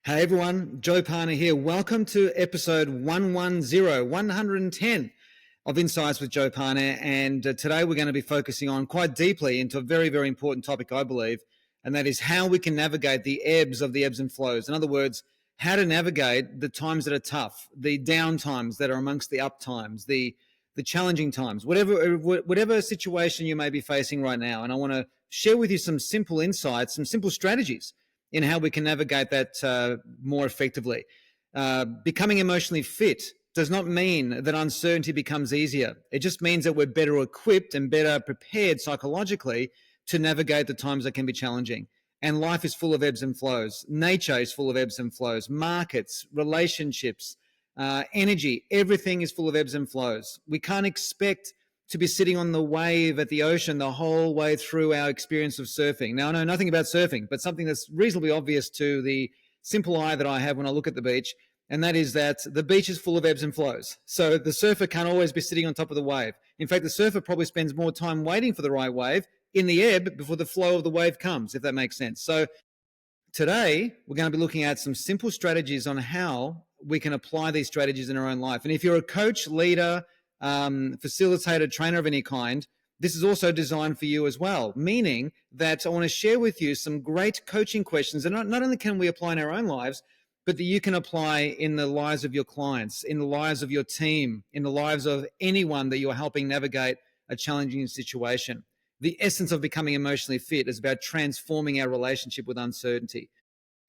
Hey everyone, Joe Parner here. Welcome to episode 110 of Insights with Joe Parner. And today we're going to be focusing on quite deeply into a very, very important topic, I believe, and that is how we can navigate the ebbs of the ebbs and flows. In other words, how to navigate the times that are tough, the down times that are amongst the up times, the challenging times, whatever situation you may be facing right now. And I want to share with you some simple insights, some simple strategies in how we can navigate that more effectively. Becoming emotionally fit does not mean that uncertainty becomes easier. It just means that we're better equipped and better prepared psychologically to navigate the times that can be challenging. And life is full of ebbs and flows. Nature is full of ebbs and flows. Markets, relationships, energy, everything is full of ebbs and flows. We can't expect to be sitting on the wave at the ocean the whole way through our experience of surfing. Now, I know nothing about surfing, but something that's reasonably obvious to the simple eye that I have when I look at the beach, and that is that the beach is full of ebbs and flows. So the surfer can't always be sitting on top of the wave. In fact, the surfer probably spends more time waiting for the right wave in the ebb before the flow of the wave comes, if that makes sense. So today, we're going to be looking at some simple strategies on how we can apply these strategies in our own life. And if you're a coach, leader, facilitator, trainer of any kind, this is also designed for you as well, meaning that I want to share with you some great coaching questions that not only can we apply in our own lives, but that you can apply in the lives of your clients, in the lives of your team, in the lives of anyone that you're helping navigate a challenging situation. The essence of becoming emotionally fit is about transforming our relationship with uncertainty.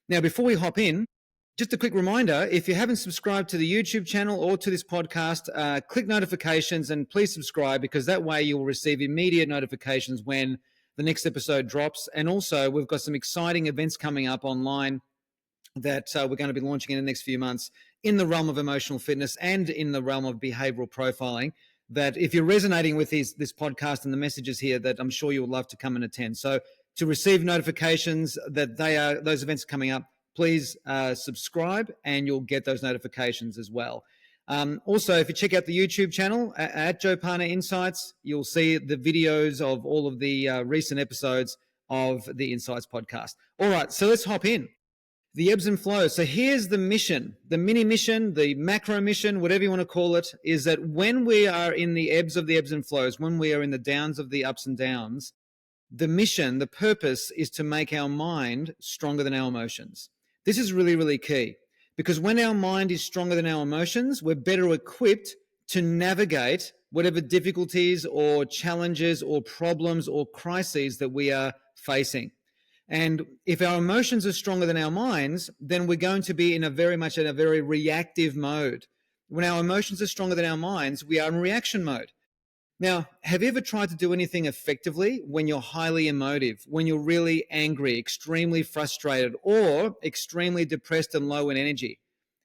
Now, before we hop in, just a quick reminder, if you haven't subscribed to the YouTube channel or to this podcast, click notifications and please subscribe, because that way you will receive immediate notifications when the next episode drops. And also, we've got some exciting events coming up online that we're going to be launching in the next few months in the realm of emotional fitness and in the realm of behavioral profiling, that if you're resonating with this podcast and the messages here, that I'm sure you would love to come and attend. So to receive notifications that those events are coming up, please subscribe and you'll get those notifications as well. Also, if you check out the YouTube channel at Joe Parner Insights, you'll see the videos of all of the recent episodes of the Insights podcast. All right, so let's hop in. The ebbs and flows. So here's the mission, the mini mission, the macro mission, whatever you want to call it, is that when we are in the ebbs of the ebbs and flows, when we are in the downs of the ups and downs, the mission, the purpose is to make our mind stronger than our emotions. This is really, really key, because when our mind is stronger than our emotions, we're better equipped to navigate whatever difficulties or challenges or problems or crises that we are facing. And if our emotions are stronger than our minds, then we're going to be in a very reactive mode. When our emotions are stronger than our minds, we are in reaction mode. Now, have you ever tried to do anything effectively when you're highly emotive, when you're really angry, extremely frustrated, or extremely depressed and low in energy?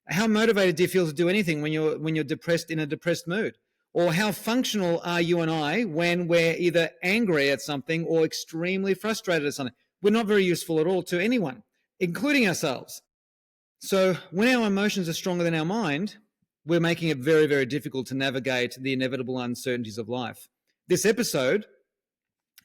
How motivated do you feel to do anything when you're depressed, in a depressed mood? Or how functional are you and I when we're either angry at something or extremely frustrated at something? We're not very useful at all to anyone, including ourselves. So when our emotions are stronger than our mind, we're making it very, very difficult to navigate the inevitable uncertainties of life. This episode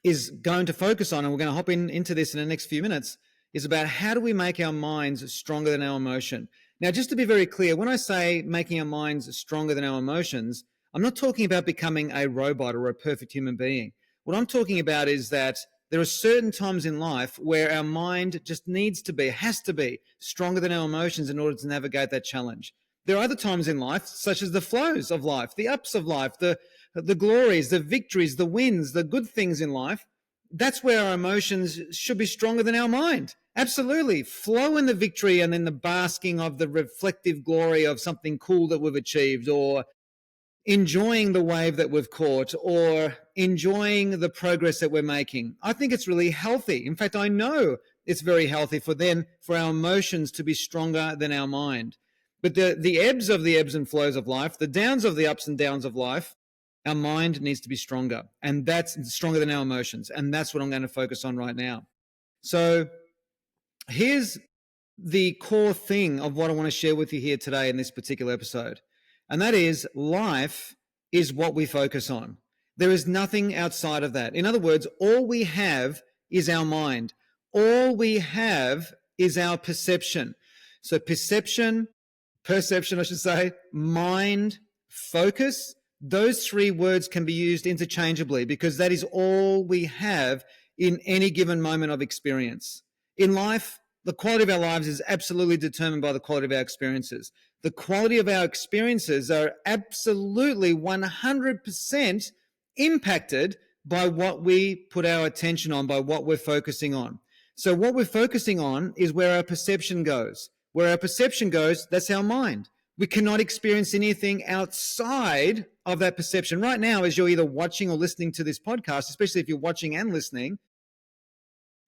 is going to focus on, and we're going to hop into this in the next few minutes, is about how do we make our minds stronger than our emotion. Now, just to be very clear, when I say making our minds stronger than our emotions, I'm not talking about becoming a robot or a perfect human being. What I'm talking about is that there are certain times in life where our mind just has to be stronger than our emotions in order to navigate that challenge. There are other times in life, such as the flows of life, the ups of life, the glories, the victories, the wins, the good things in life. That's where our emotions should be stronger than our mind. Absolutely. Flow in the victory and then the basking of the reflective glory of something cool that we've achieved, or enjoying the wave that we've caught, or enjoying the progress that we're making. I think it's really healthy. In fact, I know it's very healthy for our emotions to be stronger than our mind. But the ebbs of the ebbs and flows of life, the downs of the ups and downs of life, our mind needs to be stronger. And that's stronger than our emotions. And that's what I'm going to focus on right now. So here's the core thing of what I want to share with you here today in this particular episode. And that is, life is what we focus on. There is nothing outside of that. In other words, all we have is our mind. All we have is our perception. So perception, I should say, mind, focus, those three words can be used interchangeably because that is all we have in any given moment of experience. In life, the quality of our lives is absolutely determined by the quality of our experiences. The quality of our experiences are absolutely 100% impacted by what we put our attention on, by what we're focusing on. So what we're focusing on is where our perception goes. Where our perception goes, that's our mind. We cannot experience anything outside of that perception. Right now, as you're either watching or listening to this podcast, especially if you're watching and listening,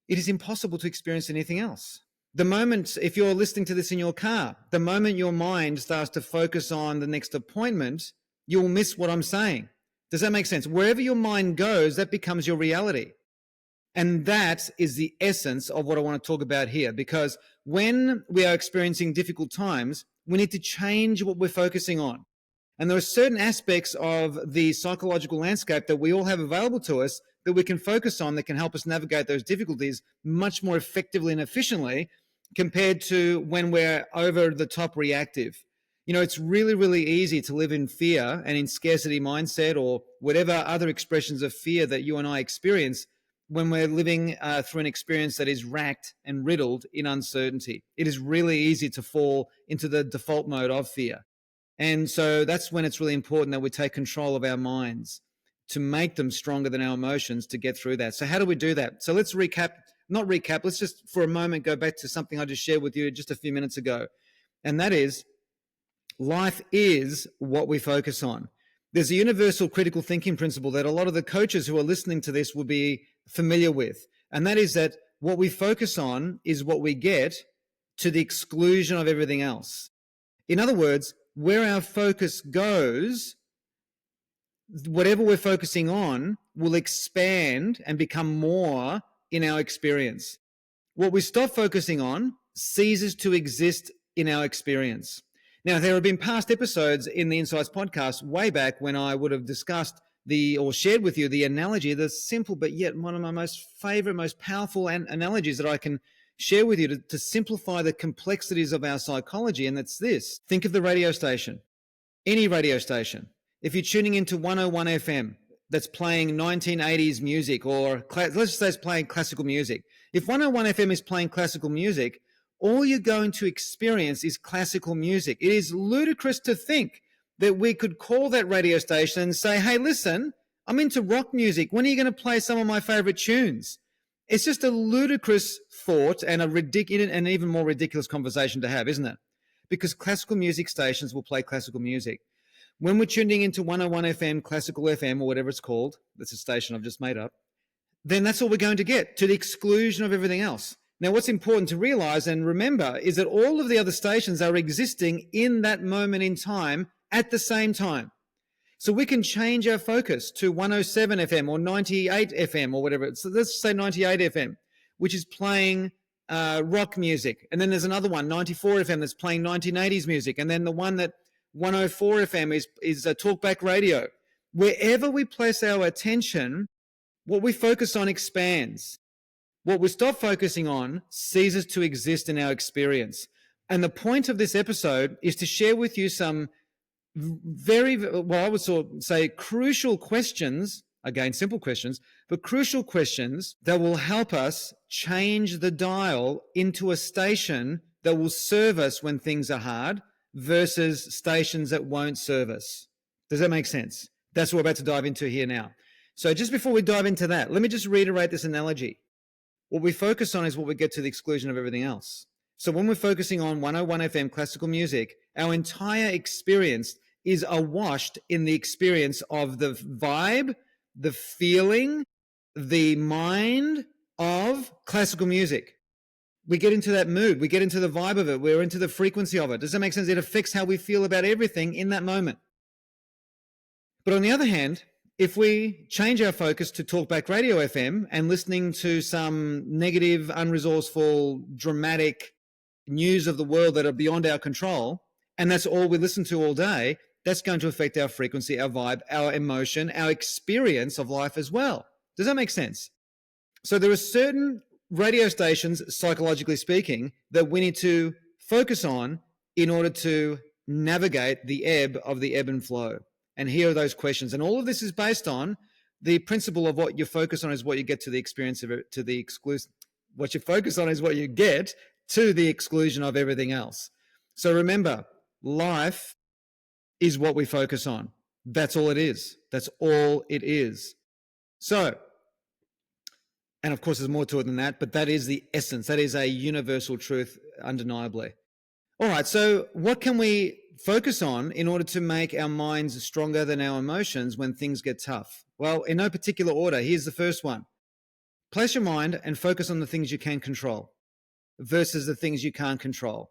it is impossible to experience anything else. The moment, if you're listening to this in your car, the moment your mind starts to focus on the next appointment, you'll miss what I'm saying. Does that make sense? Wherever your mind goes, that becomes your reality. And that is the essence of what I want to talk about here, because when we are experiencing difficult times, we need to change what we're focusing on. And there are certain aspects of the psychological landscape that we all have available to us that we can focus on that can help us navigate those difficulties much more effectively and efficiently compared to when we're over the top reactive. You know, it's really, really easy to live in fear and in scarcity mindset or whatever other expressions of fear that you and I experience when we're living through an experience that is racked and riddled in uncertainty. It is really easy to fall into the default mode of fear. And so that's when it's really important that we take control of our minds to make them stronger than our emotions to get through that. So how do we do that? So let's let's just for a moment go back to something I just shared with you just a few minutes ago. And that is, life is what we focus on. There's a universal critical thinking principle that a lot of the coaches who are listening to this will be familiar with. And that is that what we focus on is what we get, to the exclusion of everything else. In other words, where our focus goes, whatever we're focusing on will expand and become more in our experience. What we stop focusing on ceases to exist in our experience. Now, there have been past episodes in the Insights podcast way back when I would have discussed or shared with you the analogy, the simple but yet one of my most favorite, most powerful analogies that I can share with you to simplify the complexities of our psychology. And that's this. Think of the radio station, any radio station. If you're tuning into 101 FM that's playing 1980s music, or let's just say it's playing classical music. If 101 FM is playing classical music, all you're going to experience is classical music. It is ludicrous to think that we could call that radio station and say, hey, listen, I'm into rock music. When are you going to play some of my favorite tunes? It's just a ludicrous thought and an even more ridiculous conversation to have, isn't it? Because classical music stations will play classical music. When we're tuning into 101 FM, classical FM, or whatever it's called, that's a station I've just made up, then that's all we're going to get, to the exclusion of everything else. Now, what's important to realize and remember is that all of the other stations are existing in that moment in time at the same time. So we can change our focus to 107 FM or 98 FM or whatever. So let's say 98 FM, which is playing rock music. And then there's another one, 94 FM, that's playing 1980s music. And then the one that 104 FM is a talkback radio. Wherever we place our attention, what we focus on expands. What we stop focusing on ceases to exist in our experience. And the point of this episode is to share with you some I would sort of say crucial questions, again, simple questions, but crucial questions that will help us change the dial into a station that will serve us when things are hard versus stations that won't serve us. Does that make sense? That's what we're about to dive into here now. So just before we dive into that, let me just reiterate this analogy. What we focus on is what we get, to the exclusion of everything else. So when we're focusing on 101 FM classical music, our entire experience is awashed in the experience of the vibe, the feeling, the mind of classical music. We get into that mood. We get into the vibe of it. We're into the frequency of it. Does that make sense? It affects how we feel about everything in that moment. But on the other hand, if we change our focus to Talkback Radio FM and listening to some negative, unresourceful, dramatic news of the world that are beyond our control, and that's all we listen to all day, that's going to affect our frequency, our vibe, our emotion, our experience of life as well. Does that make sense? So there are certain radio stations, psychologically speaking, that we need to focus on in order to navigate the ebb of the ebb and flow? And here are those questions. And all of this is based on the principle of what you focus on is what you get to the experience of it, to the exclusion. What you focus on is what you get to the exclusion of everything else. So remember, life is what we focus on. That's all it is. That's all it is. So, and of course, there's more to it than that, but that is the essence. That is a universal truth, undeniably. All right, so what can we focus on in order to make our minds stronger than our emotions when things get tough? Well, in no particular order, here's the first one. Place your mind and focus on the things you can control versus the things you can't control.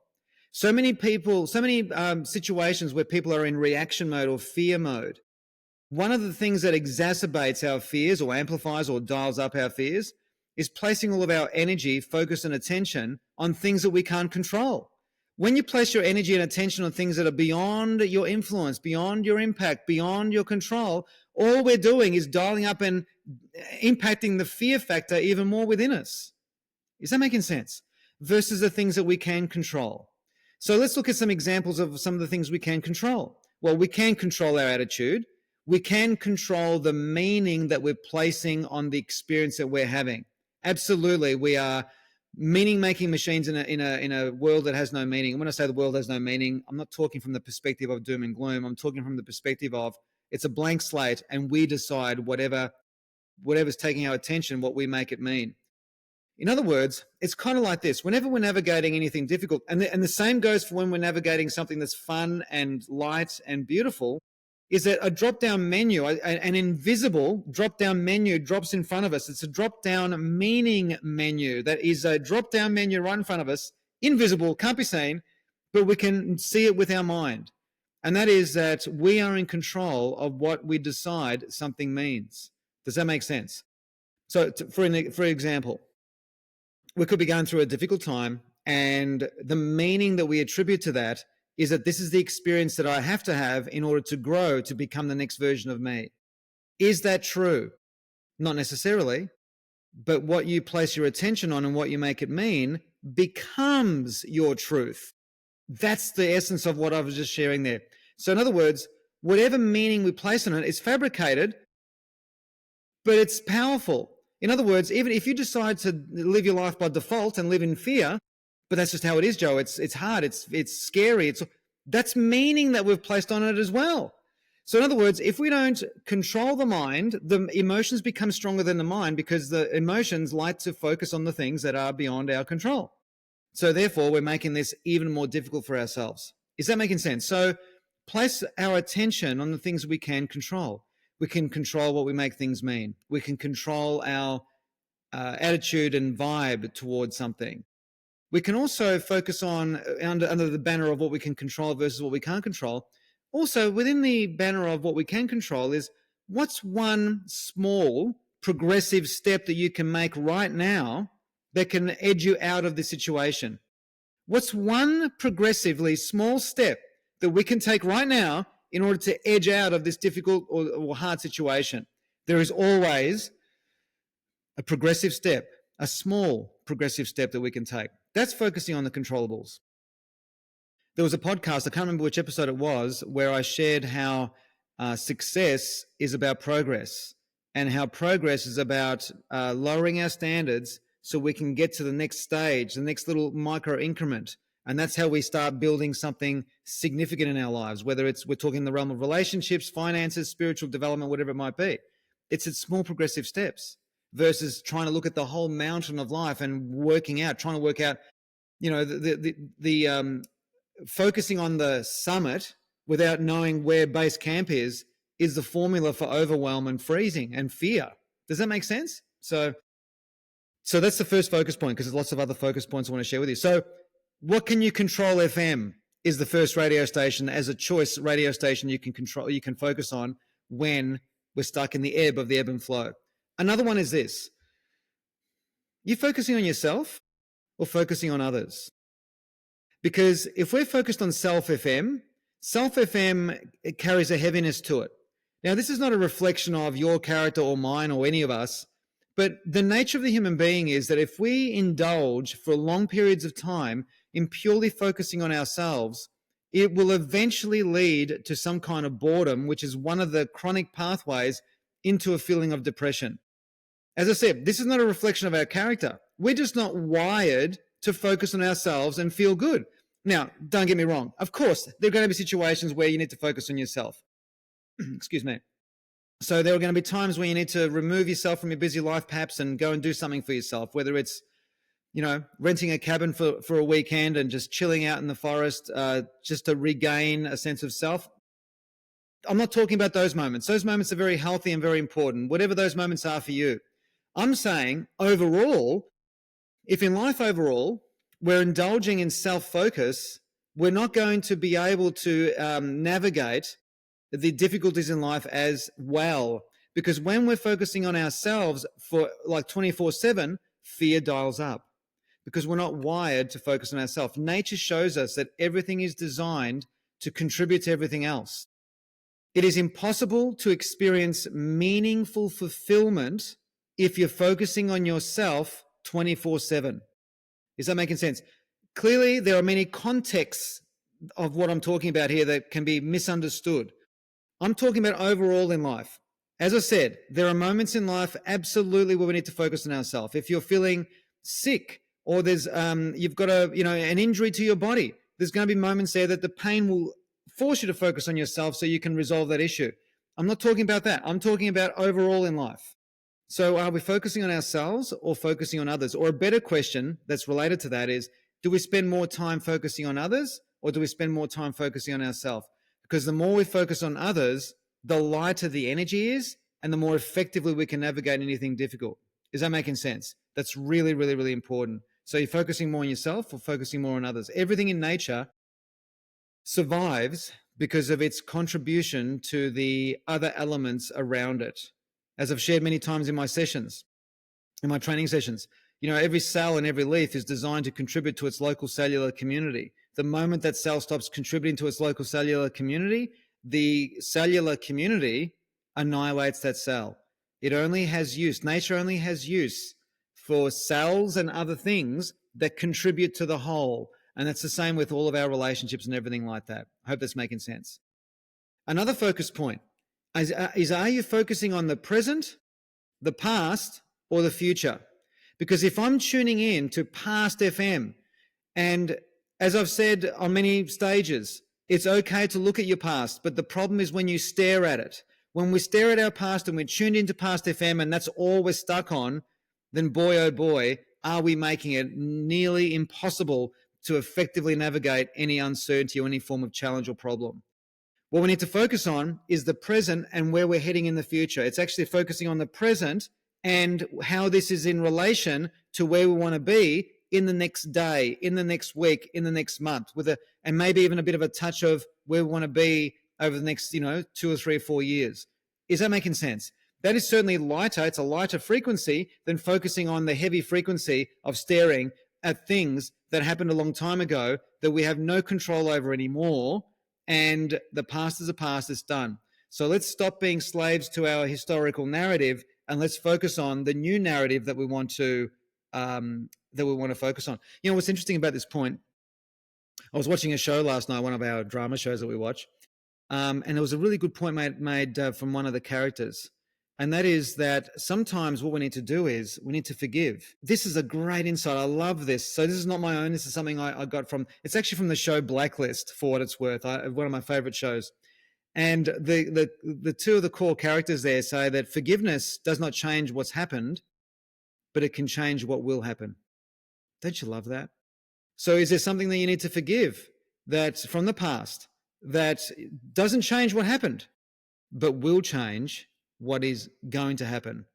So many people, situations where people are in reaction mode or fear mode. One of the things that exacerbates our fears or amplifies or dials up our fears is placing all of our energy, focus, and attention on things that we can't control. When you place your energy and attention on things that are beyond your influence, beyond your impact, beyond your control, all we're doing is dialing up and impacting the fear factor even more within us. Is that making sense? Versus the things that we can control. So let's look at some examples of some of the things we can control. Well, we can control our attitude. We can control the meaning that we're placing on the experience that we're having. Absolutely, we are meaning-making machines in a world that has no meaning. And when I say the world has no meaning, I'm not talking from the perspective of doom and gloom. I'm talking from the perspective of it's a blank slate, and we decide whatever's taking our attention, what we make it mean. In other words, it's kind of like this. Whenever we're navigating anything difficult, and the same goes for when we're navigating something that's fun and light and beautiful, is that a drop-down menu, an invisible drop-down menu drops in front of us. It's a drop-down meaning menu. That is a drop-down menu right in front of us, invisible, can't be seen, but we can see it with our mind. And that is that we are in control of what we decide something means. Does that make sense? So for example, we could be going through a difficult time, and the meaning that we attribute to that is that this is the experience that I have to have in order to grow, to become the next version of me. Is that true? Not necessarily, but what you place your attention on and what you make it mean becomes your truth. That's the essence of what I was just sharing there. So in other words, whatever meaning we place on it is fabricated, but it's powerful. In other words, even if you decide to live your life by default and live in fear, but that's just how it is, Joe. It's hard. It's scary. That's meaning that we've placed on it as well. So in other words, if we don't control the mind, the emotions become stronger than the mind because the emotions like to focus on the things that are beyond our control. So therefore, we're making this even more difficult for ourselves. Is that making sense? So place our attention on the things we can control. We can control what we make things mean. We can control our attitude and vibe towards something. We can also focus on, under the banner of what we can control versus what we can't control. Also, within the banner of what we can control is what's one small progressive step that you can make right now that can edge you out of the situation? What's one progressively small step that we can take right now in order to edge out of this difficult or hard situation? There is always a progressive step, a small progressive step that we can take. That's focusing on the controllables. There was a podcast, I can't remember which episode it was, where I shared how success is about progress and how progress is about lowering our standards so we can get to the next stage, the next little micro increment. And that's how we start building something significant in our lives, whether we're talking in the realm of relationships, finances, spiritual development, whatever it might be. It's small progressive steps versus trying to look at the whole mountain of life and trying to work out, the focusing on the summit without knowing where base camp is the formula for overwhelm and freezing and fear. Does that make sense? So that's the first focus point, because there's lots of other focus points I want to share with you. So what can you control FM is the first radio station as a choice radio station you can focus on when we're stuck in the ebb and flow. Another one is this. You focusing on yourself or focusing on others? Because if we're focused on self-FM it carries a heaviness to it. Now, this is not a reflection of your character or mine or any of us, but the nature of the human being is that if we indulge for long periods of time in purely focusing on ourselves, it will eventually lead to some kind of boredom, which is one of the chronic pathways into a feeling of depression. As I said, this is not a reflection of our character. We're just not wired to focus on ourselves and feel good. Now, don't get me wrong. Of course, there are going to be situations where you need to focus on yourself. Excuse me. So there are going to be times where you need to remove yourself from your busy life, perhaps, and go and do something for yourself, whether it's, renting a cabin for a weekend and just chilling out in the forest, just to regain a sense of self. I'm not talking about those moments. Those moments are very healthy and very important, whatever those moments are for you. I'm saying overall, if in life overall, we're indulging in self-focus, we're not going to be able to navigate the difficulties in life as well. Because when we're focusing on ourselves for like 24/7, fear dials up because we're not wired to focus on ourselves. Nature shows us that everything is designed to contribute to everything else. It is impossible to experience meaningful fulfillment if you're focusing on yourself 24/7. Is that making sense? Clearly, there are many contexts of what I'm talking about here that can be misunderstood. I'm talking about overall in life. As I said, there are moments in life absolutely where we need to focus on ourselves. If you're feeling sick or there's you've got an injury to your body, there's going to be moments there that the pain will force you to focus on yourself so you can resolve that issue. I'm not talking about that. I'm talking about overall in life. So are we focusing on ourselves or focusing on others? Or a better question that's related to that is, do we spend more time focusing on others or do we spend more time focusing on ourselves? Because the more we focus on others, the lighter the energy is and the more effectively we can navigate anything difficult. Is that making sense? That's really, really, really important. So you're focusing more on yourself or focusing more on others? Everything in nature survives because of its contribution to the other elements around it. As I've shared many times in my sessions, in my training sessions, every cell and every leaf is designed to contribute to its local cellular community. The moment that cell stops contributing to its local cellular community, the cellular community annihilates that cell. It only has use, nature only has use for cells and other things that contribute to the whole. And that's the same with all of our relationships and everything like that. I hope that's making sense. Another focus point is are you focusing on the present, the past, or the future? Because if I'm tuning in to past FM, and as I've said on many stages, it's okay to look at your past, but the problem is when you stare at it. When we stare at our past and we're tuned into past FM and that's all we're stuck on, then boy, oh boy, are we making it nearly impossible to effectively navigate any uncertainty or any form of challenge or problem. What we need to focus on is the present and where we're heading in the future. It's actually focusing on the present and how this is in relation to where we want to be in the next day, in the next week, in the next month, and maybe even a bit of a touch of where we want to be over the next, 2 or 3 or 4 years. Is that making sense? That is certainly lighter. It's a lighter frequency than focusing on the heavy frequency of staring at things that happened a long time ago that we have no control over anymore. And the past is a past, it's done. So let's stop being slaves to our historical narrative and let's focus on the new narrative that we want to focus on. What's interesting about this point, I was watching a show last night, one of our drama shows that we watch, and there was a really good point made from one of the characters. And that is that sometimes what we need to do is we need to forgive. This is a great insight. I love this. So this is not my own. This is something I got it's actually from the show Blacklist, for what it's worth. One of my favorite shows. And the two of the core characters there say that forgiveness does not change what's happened, but it can change what will happen. Don't you love that? So is there something that you need to forgive that's from the past that doesn't change what happened, but will change what is going to happen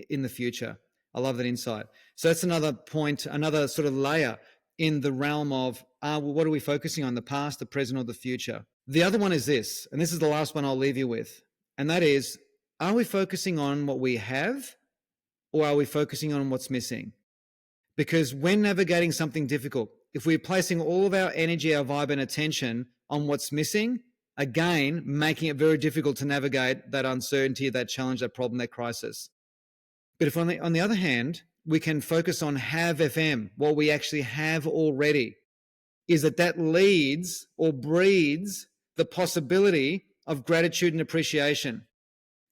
in the future? I love that insight. So that's another point, another sort of layer in the realm of what are we focusing on, the past, the present, or the future? The other one is this, and this is the last one I'll leave you with, and that is, are we focusing on what we have or are we focusing on what's missing? Because when navigating something difficult, if we're placing all of our energy, our vibe, and attention on what's missing, again, making it very difficult to navigate that uncertainty, that challenge, that problem, that crisis. But if on the other hand, we can focus on have FM, what we actually have already, is that leads or breeds the possibility of gratitude and appreciation.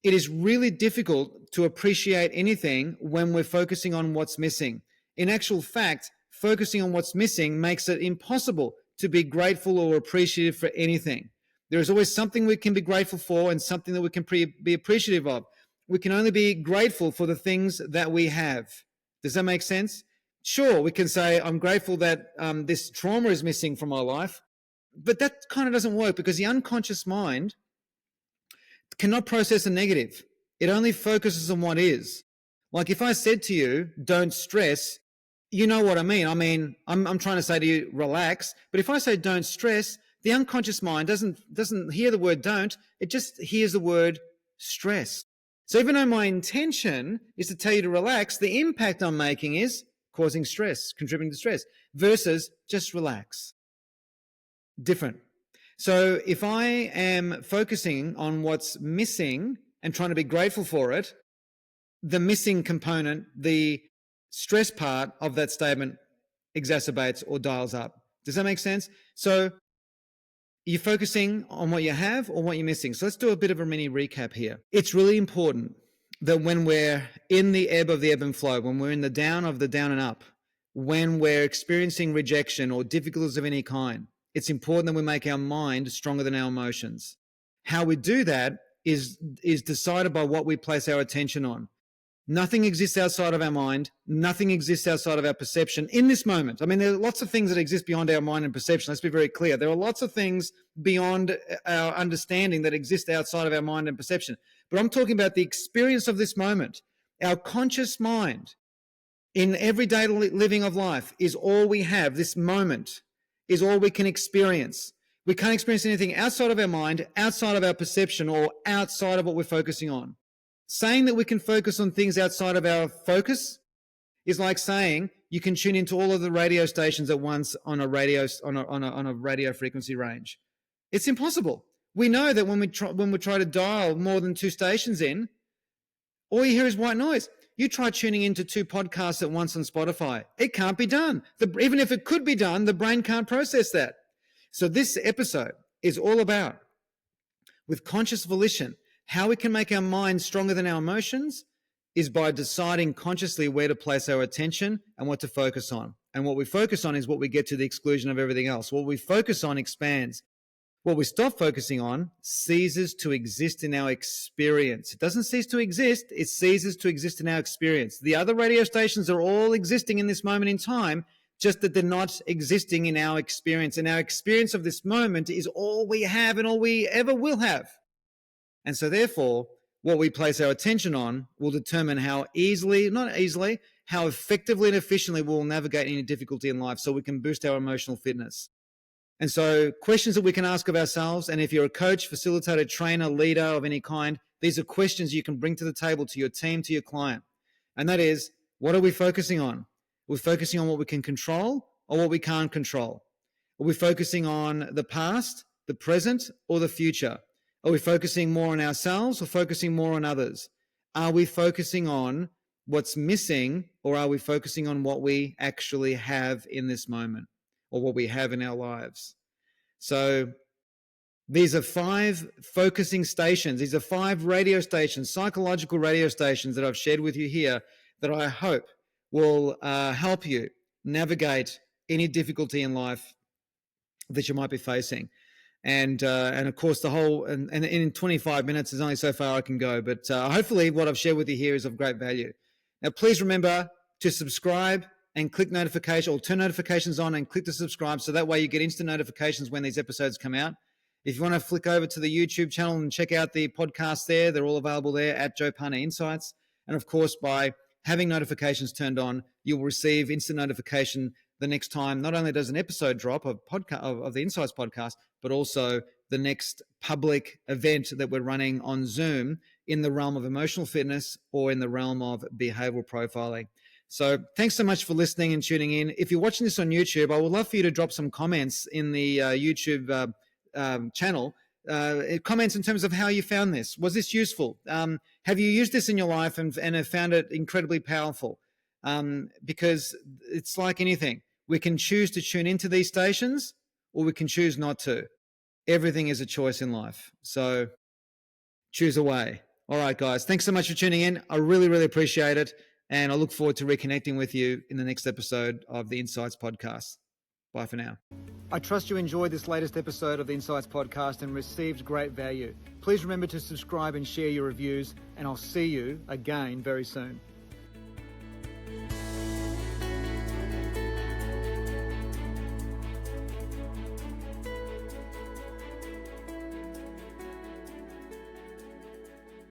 It is really difficult to appreciate anything when we're focusing on what's missing. In actual fact, focusing on what's missing makes it impossible to be grateful or appreciative for anything. There is always something we can be grateful for and something that we can be appreciative of. We can only be grateful for the things that we have. Does that make sense? Sure, we can say, I'm grateful that this trauma is missing from my life, but that kind of doesn't work because the unconscious mind cannot process a negative. It only focuses on what is. Like if I said to you, don't stress, you know what I mean. I mean, I'm trying to say to you, relax. But if I say don't stress, the unconscious mind doesn't hear the word don't. It just hears the word stress. So even though my intention is to tell you to relax, the impact I'm making is causing stress, contributing to stress, versus just relax. Different. So if I am focusing on what's missing and trying to be grateful for it, the missing component, the stress part of that statement exacerbates or dials up. Does that make sense? So you're focusing on what you have or what you're missing. So let's do a bit of a mini recap here. It's really important that when we're in the ebb of the ebb and flow, when we're in the down of the down and up, when we're experiencing rejection or difficulties of any kind, it's important that we make our mind stronger than our emotions. How we do that is decided by what we place our attention on. Nothing exists outside of our mind. Nothing exists outside of our perception in this moment. I mean, there are lots of things that exist beyond our mind and perception. Let's be very clear. There are lots of things beyond our understanding that exist outside of our mind and perception. But I'm talking about the experience of this moment. Our conscious mind in everyday living of life is all we have. This moment is all we can experience. We can't experience anything outside of our mind, outside of our perception, or outside of what we're focusing on. Saying that we can focus on things outside of our focus is like saying you can tune into all of the radio stations at once on a radio frequency range. It's impossible. We know that when we try to dial more than 2 stations in, all you hear is white noise. You try tuning into 2 podcasts at once on Spotify. It can't be done. Even if it could be done, the brain can't process that. So this episode is all about, with conscious volition, how we can make our mind stronger than our emotions is by deciding consciously where to place our attention and what to focus on. And what we focus on is what we get to the exclusion of everything else. What we focus on expands. What we stop focusing on ceases to exist in our experience. It doesn't cease to exist. It ceases to exist in our experience. The other radio stations are all existing in this moment in time, just that they're not existing in our experience. And our experience of this moment is all we have and all we ever will have. And so therefore, what we place our attention on will determine how how effectively and efficiently we'll navigate any difficulty in life so we can boost our emotional fitness. And so questions that we can ask of ourselves, and if you're a coach, facilitator, trainer, leader of any kind, these are questions you can bring to the table to your team, to your client. And that is, what are we focusing on? We're focusing on what we can control or what we can't control. Are we focusing on the past, the present, or the future? Are we focusing more on ourselves or focusing more on others? Are we focusing on what's missing, or are we focusing on what we actually have in this moment or what we have in our lives? So these are 5 focusing stations. These are 5 radio stations, psychological radio stations that I've shared with you here that I hope will help you navigate any difficulty in life that you might be facing. And of course, the whole, and in 25 minutes, there's only so far I can go. But hopefully what I've shared with you here is of great value. Now, please remember to subscribe and click notification, or turn notifications on and click to subscribe. So that way you get instant notifications when these episodes come out. If you want to flick over to the YouTube channel and check out the podcasts there, they're all available there at Joe Pana Insights. And of course, by having notifications turned on, you'll receive instant notification the next time not only does an episode drop of the Insights podcast, but also the next public event that we're running on Zoom in the realm of emotional fitness or in the realm of behavioral profiling. So thanks so much for listening and tuning in. If you're watching this on YouTube, I would love for you to drop some comments in the YouTube channel. Comments in terms of how you found this. Was this useful? Have you used this in your life and have found it incredibly powerful? Because it's like anything. We can choose to tune into these stations or we can choose not to. Everything is a choice in life. So choose a way. All right, guys. Thanks so much for tuning in. I really, really appreciate it. And I look forward to reconnecting with you in the next episode of the Insights Podcast. Bye for now. I trust you enjoyed this latest episode of the Insights Podcast and received great value. Please remember to subscribe and share your reviews, and I'll see you again very soon.